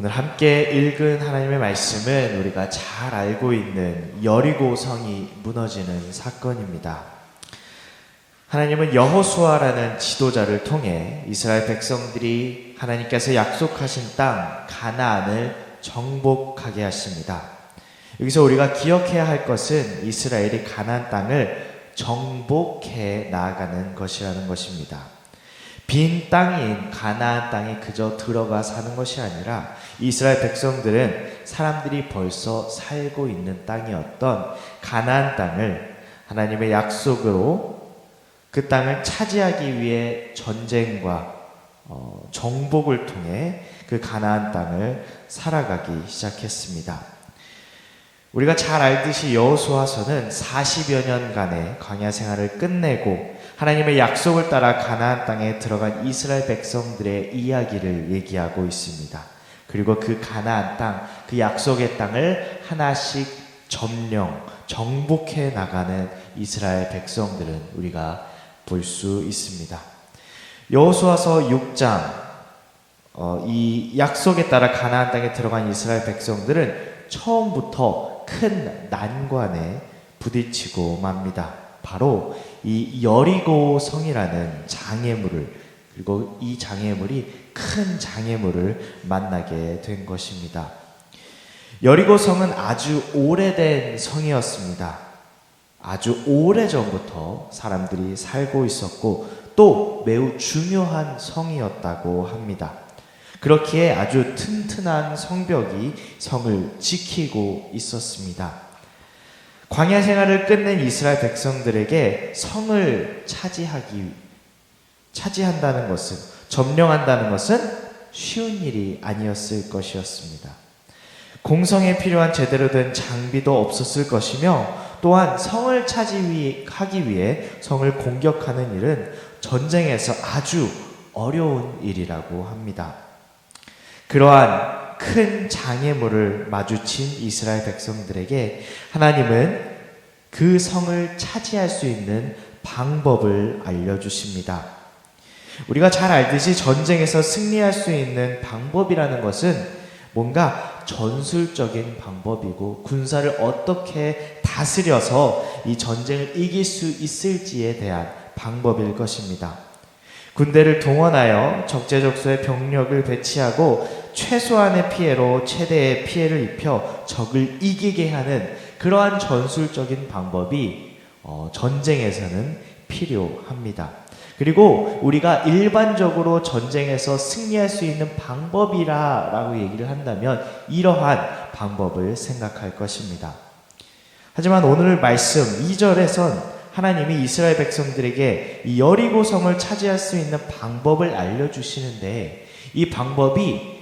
오늘 함께 읽은 하나님의 말씀은 우리가 잘 알고 있는 여리고 성이 무너지는 사건입니다. 하나님은 여호수아라는 지도자를 통해 이스라엘 백성들이 하나님께서 약속하신 땅 가나안을 정복하게 하십니다. 여기서 우리가 기억해야 할 것은 이스라엘이 가나안 땅을 정복해 나아가는 것이라는 것입니다. 빈 땅인 가나안 땅에 그저 들어가 사는 것이 아니라 이스라엘 백성들은 사람들이 벌써 살고 있는 땅이었던 가나안 땅을 하나님의 약속으로 그 땅을 차지하기 위해 전쟁과 정복을 통해 그 가나안 땅을 살아가기 시작했습니다. 우리가 잘 알듯이 여호수아서는 40여 년간의 광야 생활을 끝내고 하나님의 약속을 따라 가나안 땅에 들어간 이스라엘 백성들의 이야기를 얘기하고 있습니다. 그리고 그 가나안 땅, 그 약속의 땅을 하나씩 점령, 정복해 나가는 이스라엘 백성들은 우리가 볼 수 있습니다. 여호수아서 6장, 이 약속에 따라 가나안 땅에 들어간 이스라엘 백성들은 처음부터 큰 난관에 부딪히고 맙니다. 바로 이 여리고 성이라는 장애물을, 그리고 이 장애물이 큰 장애물을 만나게 된 것입니다. 여리고 성은 아주 오래된 성이었습니다. 아주 오래전부터 사람들이 살고 있었고 또 매우 중요한 성이었다고 합니다. 그렇기에 아주 튼튼한 성벽이 성을 지키고 있었습니다. 광야 생활을 끝낸 이스라엘 백성들에게 성을 차지한다는 것은, 점령한다는 것은 쉬운 일이 아니었을 것이었습니다. 공성에 필요한 제대로 된 장비도 없었을 것이며 또한 성을 차지하기 위해 성을 공격하는 일은 전쟁에서 아주 어려운 일이라고 합니다. 그러한 큰 장애물을 마주친 이스라엘 백성들에게 하나님은 그 성을 차지할 수 있는 방법을 알려주십니다. 우리가 잘 알듯이 전쟁에서 승리할 수 있는 방법이라는 것은 뭔가 전술적인 방법이고 군사를 어떻게 다스려서 이 전쟁을 이길 수 있을지에 대한 방법일 것입니다. 군대를 동원하여 적재적소에 병력을 배치하고 최소한의 피해로 최대의 피해를 입혀 적을 이기게 하는 그러한 전술적인 방법이 전쟁에서는 필요합니다. 그리고 우리가 일반적으로 전쟁에서 승리할 수 있는 방법이라고 얘기를 한다면 이러한 방법을 생각할 것입니다. 하지만 오늘 말씀 2절에선 하나님이 이스라엘 백성들에게 이 여리고 성을 차지할 수 있는 방법을 알려주시는데 이 방법이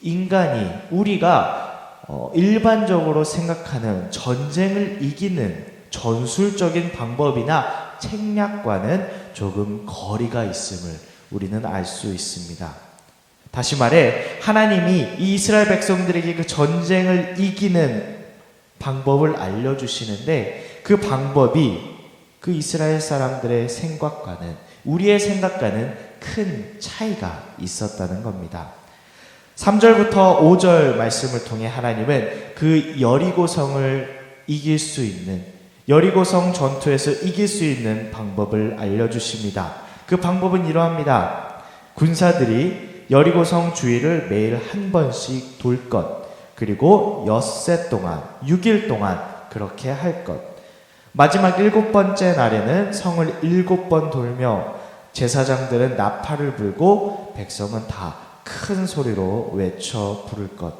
인간이, 우리가 일반적으로 생각하는 전쟁을 이기는 전술적인 방법이나 책략과는 조금 거리가 있음을 우리는 알 수 있습니다. 다시 말해 하나님이 이 이스라엘 백성들에게 그 전쟁을 이기는 방법을 알려주시는데 그 방법이 그 이스라엘 사람들의 생각과는, 우리의 생각과는 큰 차이가 있었다는 겁니다. 3절부터 5절 말씀을 통해 하나님은 그 여리고성을 이길 수 있는, 여리고성 전투에서 이길 수 있는 방법을 알려주십니다. 그 방법은 이러합니다. 군사들이 여리고성 주위를 매일 한 번씩 돌 것, 그리고 엿새 동안, 6일 동안 그렇게 할 것. 마지막 7번째 날에는 성을 7번 돌며 제사장들은 나팔을 불고 백성은 다 큰 소리로 외쳐 부를 것.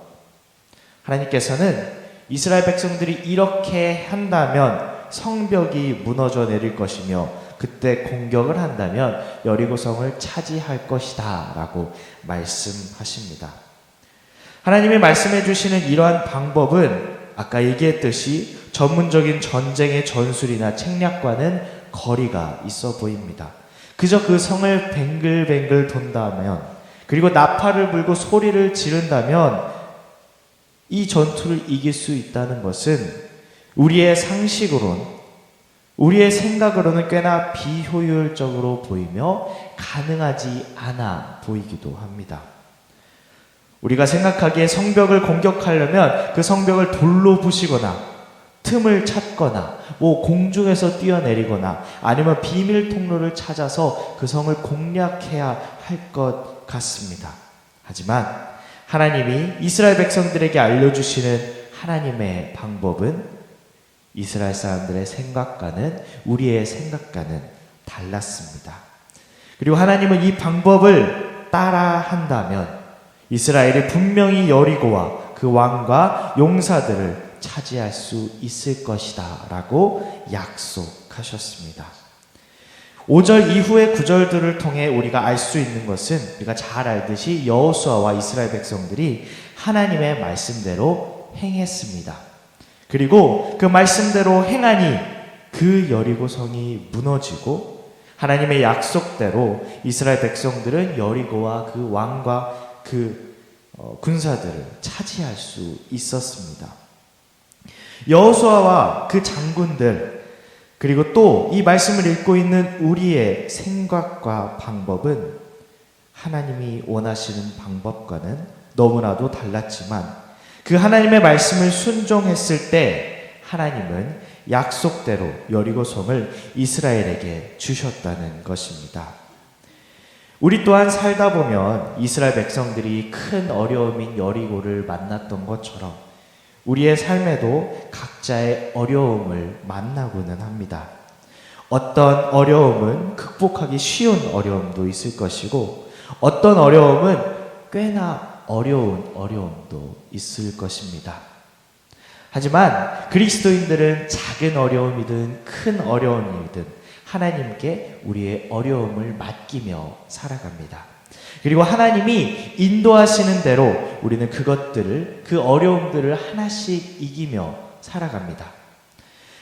하나님께서는 이스라엘 백성들이 이렇게 한다면 성벽이 무너져 내릴 것이며 그때 공격을 한다면 여리고성을 차지할 것이다 라고 말씀하십니다. 하나님이 말씀해 주시는 이러한 방법은 아까 얘기했듯이 전문적인 전쟁의 전술이나 책략과는 거리가 있어 보입니다. 그저 그 성을 뱅글뱅글 돈다면, 그리고 나팔을 불고 소리를 지른다면 이 전투를 이길 수 있다는 것은 우리의 상식으로는, 우리의 생각으로는 꽤나 비효율적으로 보이며 가능하지 않아 보이기도 합니다. 우리가 생각하기에 성벽을 공격하려면 그 성벽을 돌로 부시거나 틈을 찾거나 공중에서 뛰어내리거나 아니면 비밀 통로를 찾아서 그 성을 공략해야 할 것 같습니다. 하지만 하나님이 이스라엘 백성들에게 알려주시는 하나님의 방법은 이스라엘 사람들의 생각과는, 우리의 생각과는 달랐습니다. 그리고 하나님은 이 방법을 따라 한다면 이스라엘이 분명히 여리고와 그 왕과 용사들을 차지할 수 있을 것이다 라고 약속하셨습니다. 5절 이후의 구절들을 통해 우리가 알 수 있는 것은, 우리가 잘 알듯이 여호수아와 이스라엘 백성들이 하나님의 말씀대로 행했습니다. 그리고 그 말씀대로 행하니 그 여리고성이 무너지고 하나님의 약속대로 이스라엘 백성들은 여리고와 그 왕과 그 군사들을 차지할 수 있었습니다. 여호수아와 그 장군들, 그리고 또 이 말씀을 읽고 있는 우리의 생각과 방법은 하나님이 원하시는 방법과는 너무나도 달랐지만 그 하나님의 말씀을 순종했을 때 하나님은 약속대로 여리고성을 이스라엘에게 주셨다는 것입니다. 우리 또한 살다 보면 이스라엘 백성들이 큰 어려움인 여리고를 만났던 것처럼 우리의 삶에도 각자의 어려움을 만나고는 합니다. 어떤 어려움은 극복하기 쉬운 어려움도 있을 것이고 어떤 어려움은 꽤나 어려운 어려움도 있을 것입니다. 하지만 그리스도인들은 작은 어려움이든 큰 어려움이든 하나님께 우리의 어려움을 맡기며 살아갑니다. 그리고 하나님이 인도하시는 대로 우리는 그 어려움들을 하나씩 이기며 살아갑니다.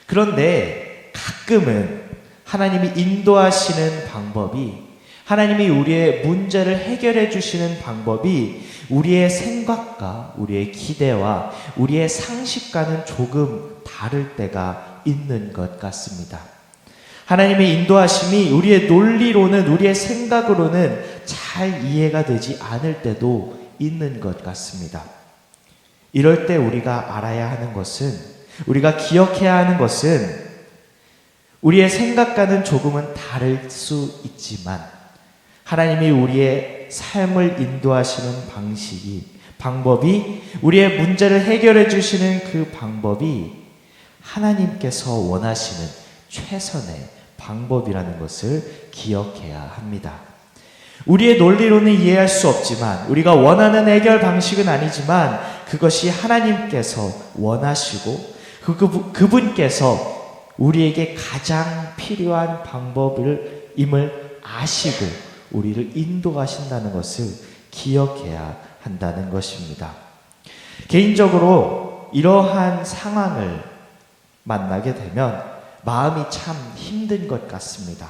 그런데 가끔은 하나님이 인도하시는 방법이, 하나님이 우리의 문제를 해결해 주시는 방법이 우리의 생각과 우리의 기대와 우리의 상식과는 조금 다를 때가 있는 것 같습니다. 하나님의 인도하심이 우리의 논리로는, 우리의 생각으로는 잘 이해가 되지 않을 때도 있는 것 같습니다. 이럴 때 우리가 알아야 하는 것은, 우리가 기억해야 하는 것은 우리의 생각과는 조금은 다를 수 있지만 하나님이 우리의 삶을 인도하시는 방법이, 우리의 문제를 해결해 주시는 그 방법이 하나님께서 원하시는 최선의 방법이라는 것을 기억해야 합니다. 우리의 논리로는 이해할 수 없지만, 우리가 원하는 해결 방식은 아니지만 그것이 하나님께서 원하시고 그분께서 우리에게 가장 필요한 방법임을 아시고 우리를 인도하신다는 것을 기억해야 한다는 것입니다. 개인적으로 이러한 상황을 만나게 되면 마음이 참 힘든 것 같습니다.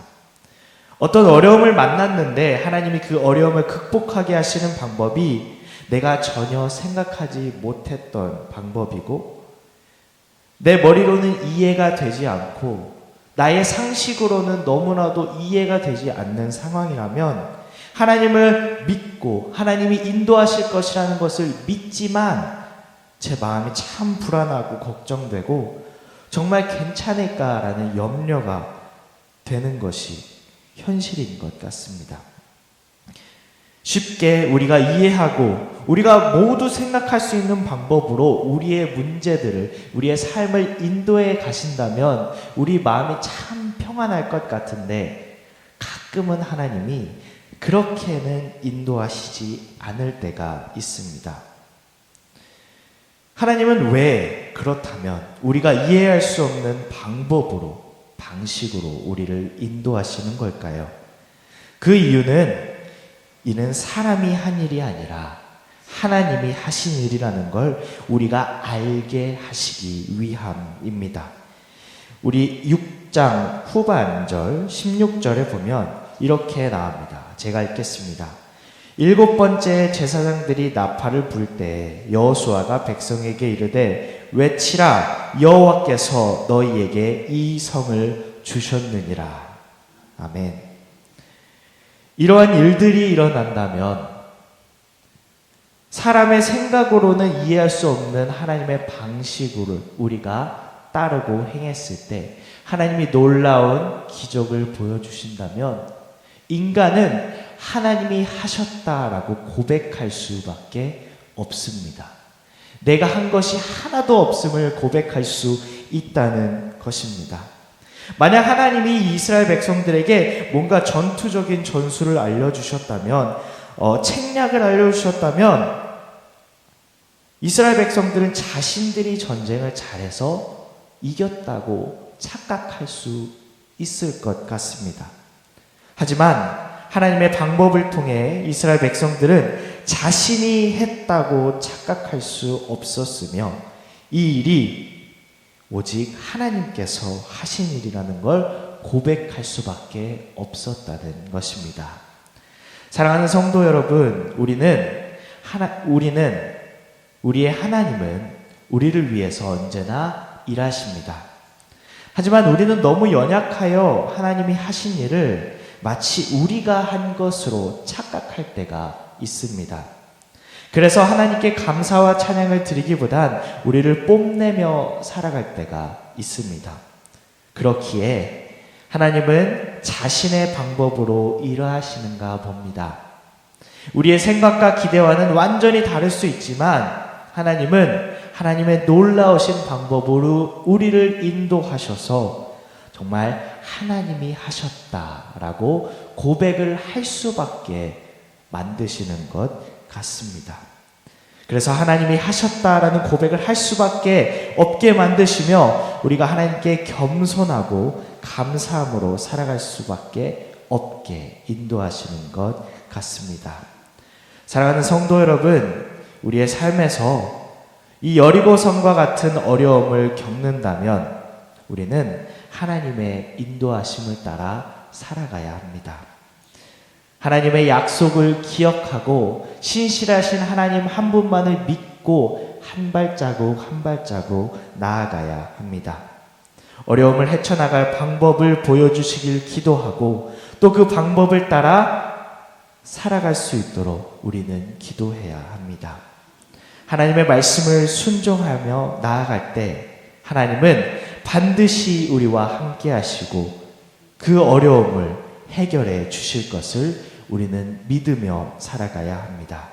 어떤 어려움을 만났는데 하나님이 그 어려움을 극복하게 하시는 방법이 내가 전혀 생각하지 못했던 방법이고 내 머리로는 이해가 되지 않고 나의 상식으로는 너무나도 이해가 되지 않는 상황이라면 하나님을 믿고 하나님이 인도하실 것이라는 것을 믿지만 제 마음이 참 불안하고 걱정되고 정말 괜찮을까라는 염려가 되는 것이 현실인 것 같습니다. 쉽게 우리가 이해하고 우리가 모두 생각할 수 있는 방법으로 우리의 문제들을, 우리의 삶을 인도해 가신다면 우리 마음이 참 평안할 것 같은데 가끔은 하나님이 그렇게는 인도하시지 않을 때가 있습니다. 하나님은 왜 그렇다면 우리가 이해할 수 없는 방식으로 우리를 인도하시는 걸까요? 그 이는 사람이 한 일이 아니라 하나님이 하신 일이라는 걸 우리가 알게 하시기 위함입니다. 우리 6장 후반절 16절에 보면 이렇게 나옵니다. 제가 읽겠습니다. 7번째 제사장들이 나팔을 불 때 여호수아가 백성에게 이르되 외치라, 여호와께서 너희에게 이 성을 주셨느니라. 아멘. 이러한 일들이 일어난다면 사람의 생각으로는 이해할 수 없는 하나님의 방식으로 우리가 따르고 행했을 때 하나님이 놀라운 기적을 보여주신다면 인간은 하나님이 하셨다라고 고백할 수밖에 없습니다. 내가 한 것이 하나도 없음을 고백할 수 있다는 것입니다. 만약 하나님이 이스라엘 백성들에게 뭔가 전투적인 전술을 알려주셨다면, 책략을 알려주셨다면, 이스라엘 백성들은 자신들이 전쟁을 잘해서 이겼다고 착각할 수 있을 것 같습니다. 하지만 하나님의 방법을 통해 이스라엘 백성들은 자신이 했다고 착각할 수 없었으며 이 일이 오직 하나님께서 하신 일이라는 걸 고백할 수밖에 없었다는 것입니다. 사랑하는 성도 여러분, 우리의 하나님은 우리를 위해서 언제나 일하십니다. 하지만 우리는 너무 연약하여 하나님이 하신 일을 마치 우리가 한 것으로 착각할 때가 있습니다. 그래서 하나님께 감사와 찬양을 드리기보단 우리를 뽐내며 살아갈 때가 있습니다. 그렇기에 하나님은 자신의 방법으로 일하시는가 봅니다. 우리의 생각과 기대와는 완전히 다를 수 있지만 하나님은 하나님의 놀라우신 방법으로 우리를 인도하셔서 정말 하나님이 하셨다라고 고백을 할 수밖에 만드시는 것 같습니다. 그래서 하나님이 하셨다라는 고백을 할 수밖에 없게 만드시며 우리가 하나님께 겸손하고 감사함으로 살아갈 수밖에 없게 인도하시는 것 같습니다. 사랑하는 성도 여러분, 우리의 삶에서 이 여리고성과 같은 어려움을 겪는다면 우리는 하나님의 인도하심을 따라 살아가야 합니다. 하나님의 약속을 기억하고 신실하신 하나님 한 분만을 믿고 한 발자국 한 발자국 나아가야 합니다. 어려움을 헤쳐나갈 방법을 보여주시길 기도하고 또 그 방법을 따라 살아갈 수 있도록 우리는 기도해야 합니다. 하나님의 말씀을 순종하며 나아갈 때 하나님은 반드시 우리와 함께 하시고 그 어려움을 해결해 주실 것을 우리는 믿으며 살아가야 합니다.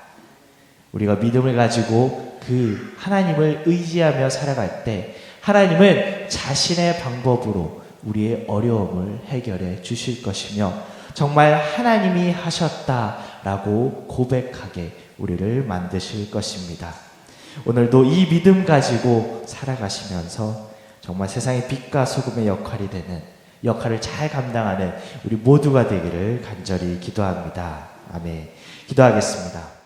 우리가 믿음을 가지고 그 하나님을 의지하며 살아갈 때 하나님은 자신의 방법으로 우리의 어려움을 해결해 주실 것이며 정말 하나님이 하셨다라고 고백하게 우리를 만드실 것입니다. 오늘도 이 믿음 가지고 살아가시면서 정말 세상의 빛과 소금의 역할을 잘 감당하는 우리 모두가 되기를 간절히 기도합니다. 아멘. 기도하겠습니다.